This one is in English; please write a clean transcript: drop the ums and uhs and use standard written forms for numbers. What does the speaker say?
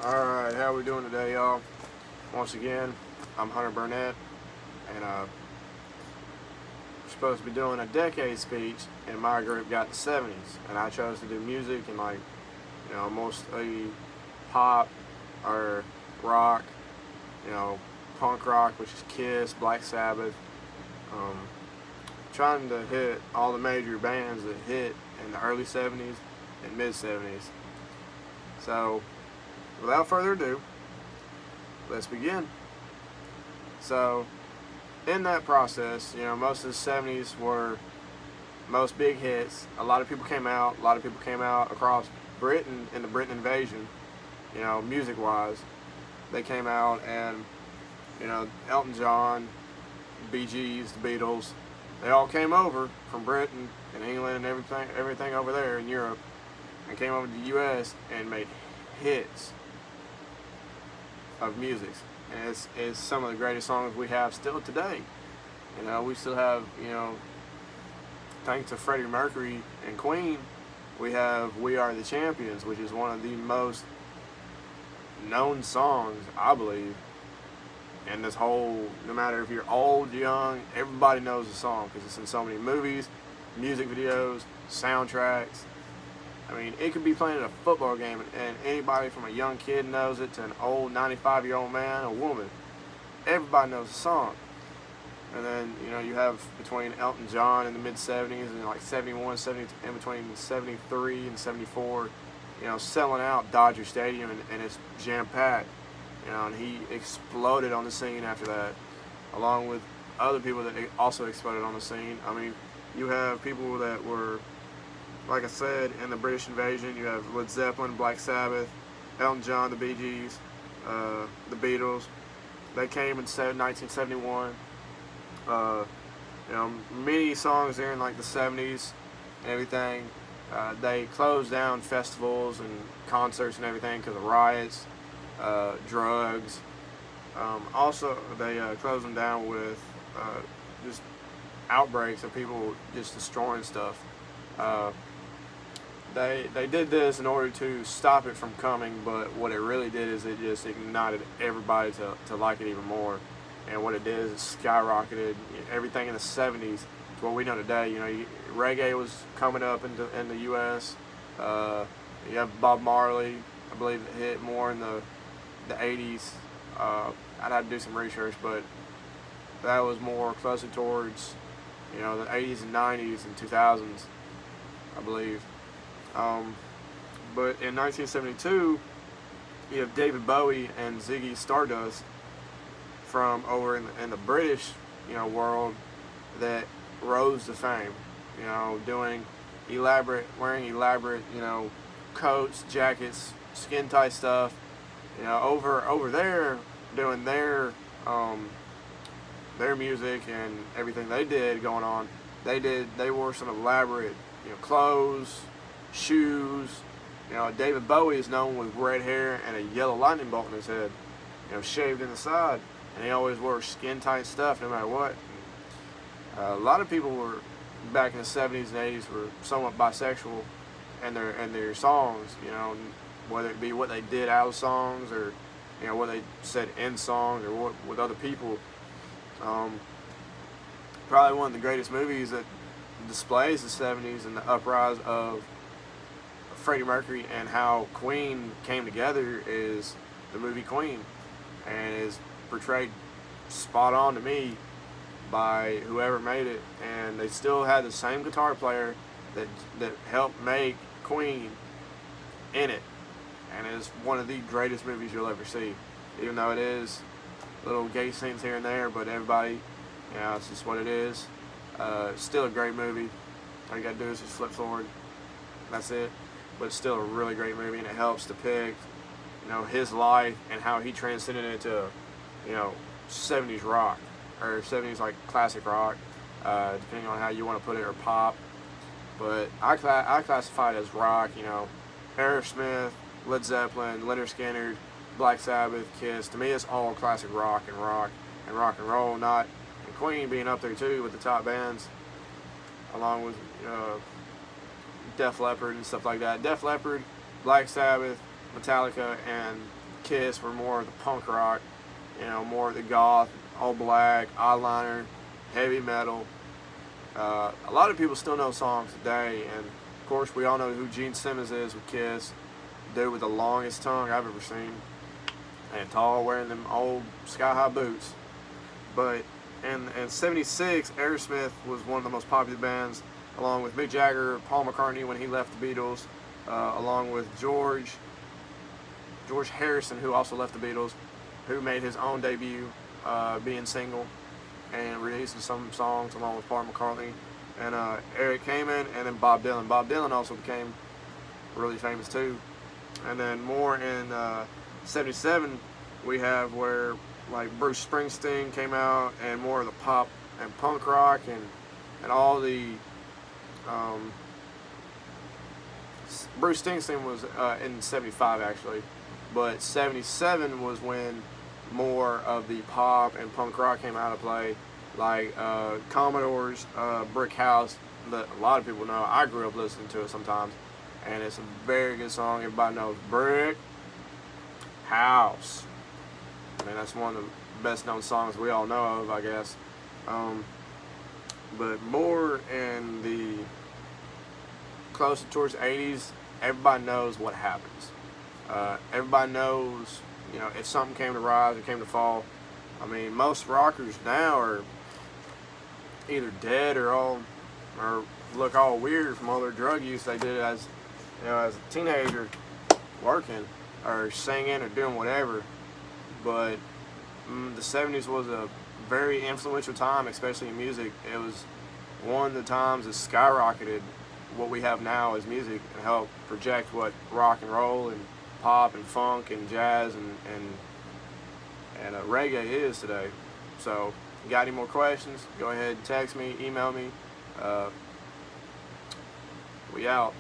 Alright, how we doing today, y'all? Once again, I'm Hunter Burnett, and we're supposed to be doing a decade speech, and my group got the 70s, and I chose to do music and mostly pop or rock, punk rock, which is Kiss, Black Sabbath, um, trying to hit all the major bands that hit in the early 70s and mid 70s. So, without further ado, let's begin. So, in that process, most of the 70s were most big hits. A lot of people came out. A lot of people came out across Britain in the Britain invasion, music-wise. They came out and, Elton John, Bee Gees, the Beatles, they all came over from Britain and England and everything over there in Europe, and came over to the U.S. and made hits of music, and it's some of the greatest songs we have still today. We still have, thanks to Freddie Mercury and Queen, we have "We Are the Champions," which is one of the most known songs, I believe. And this whole, no matter if you're old, young, everybody knows the song because it's in so many movies, music videos, soundtracks. I mean, it could be playing in a football game, and anybody from a young kid knows it to an old 95-year-old man or woman. Everybody knows the song. And then, you have between Elton John in the mid-70s and like 71, 70, in between 73 and 74, selling out Dodger Stadium, and it's jam-packed. And he exploded on the scene after that, along with other people that also exploded on the scene. I mean, you have people that were, like I said, in the British invasion. You have Led Zeppelin, Black Sabbath, Elton John, the Bee Gees, the Beatles. They came in 1971. Many songs there in like the 70s and everything. They closed down festivals and concerts and everything because of riots, drugs. Also, they closed them down with just outbreaks of people just destroying stuff. They did this in order to stop it from coming, but what it really did is it just ignited everybody to like it even more. And what it did is it skyrocketed everything in the 70s to what we know today. Reggae was coming up in the U.S. You have Bob Marley, I believe, it hit more in the 80s. I'd have to do some research, but that was more closer towards the 80s and 90s and 2000s, I believe. But in 1972, you have David Bowie and Ziggy Stardust from over in the British, world that rose to fame. Wearing elaborate, coats, jackets, skin tight stuff. Over there doing their music and everything they did going on. They wore some elaborate, clothes, shoes. David Bowie is known with red hair and a yellow lightning bolt in his head, shaved in the side, and he always wore skin tight stuff no matter what. A lot of people were back in the 70s and 80s were somewhat bisexual in their songs, whether it be what they did out of songs or what they said in songs or what with other people. Probably one of the greatest movies that displays the 70s and the uprise of Freddie Mercury and how Queen came together is the movie Queen, and is portrayed spot on to me by whoever made it. And they still had the same guitar player that helped make Queen in it, and it's one of the greatest movies you'll ever see. Even though it is little gay scenes here and there, but everybody, it's just what it is. It's still a great movie. All you gotta do is just flip forward. That's it. But it's still a really great movie, and it helps depict, his life and how he transcended into, 70s rock or 70s like classic rock, depending on how you want to put it, or pop. But I classify it as rock. Aerosmith, Led Zeppelin, Leonard Skinner, Black Sabbath, Kiss. To me, it's all classic rock and roll. And Queen being up there too with the top bands, along with Def Leppard and stuff like that. Def Leppard, Black Sabbath, Metallica, and Kiss were more of the punk rock, more of the goth, all black, eyeliner, heavy metal. A lot of people still know songs today, and of course we all know who Gene Simmons is with Kiss, dude with the longest tongue I've ever seen, and tall, wearing them old sky-high boots. But in '76, Aerosmith was one of the most popular bands, along with Mick Jagger, Paul McCartney when he left the Beatles, along with George Harrison, who also left the Beatles, who made his own debut, being single and releasing some songs along with Paul McCartney, and Eric Kamen, and then Bob Dylan. Bob Dylan also became really famous too. And then more in '77, we have where like Bruce Springsteen came out, and more of the pop and punk rock, and all the Bruce Springsteen was in '75 actually, but '77 was when more of the pop and punk rock came out of play, like Commodore's Brick House, that a lot of people know. I grew up listening to it sometimes, and it's a very good song. Everybody knows Brick House. I mean, that's one of the best known songs we all know of, I guess. But more in the closer towards the 80s, everybody knows what happens. Everybody knows, if something came to rise or came to fall. I mean, most rockers now are either dead or look all weird from all their drug use they did as a teenager, working or singing or doing whatever. But the '70s was a very influential time, especially in music. It was one of the times that skyrocketed what we have now as music and helped project what rock and roll and pop and funk and jazz and reggae is today. So, if you got any more questions, go ahead and text me, email me. We out.